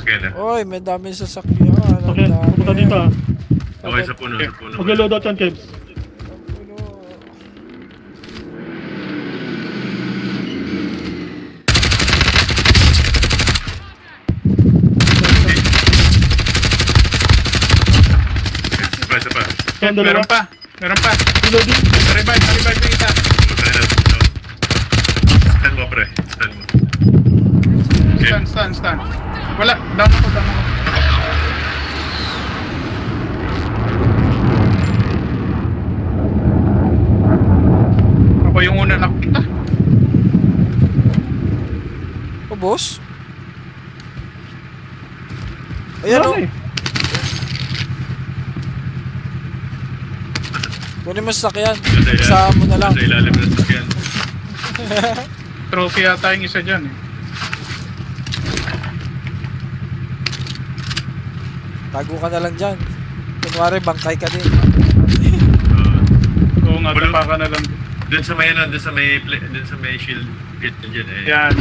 sasakyan ah. Oy, may daming sasakyan. Okay, pupunta dito ah. Okay, sa puno, sa puno. Mag-load out yan, Kebs. Isa pa. Yan, dalawa. Meron pa. Reloading. Revive yung isa. Stand mo, pre. Stand mo. Stand. Wala, down ako. Ako yung una nakita. O, boss? Ayan o. Wala eh. Kunin mo sa sakyan. Nasa Isama mo na lang. Nasa ilalim ng sasakyan. Trophy yata yung isa dyan eh. Tago ka na lang dyan. Kunwari, bangkay ka din. Oo nga, tapa ka na lang. Doon sa may ano, doon sa may shield pit na dyan eh. Yan.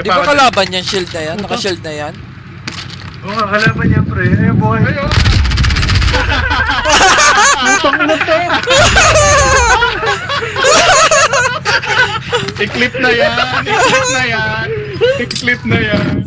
Di ba kalaban yan, shield na yan? Naka-shield na yan? Oo nga, kalaban niya pre. Ay, buhay. Ay, oh. I-clip na yan.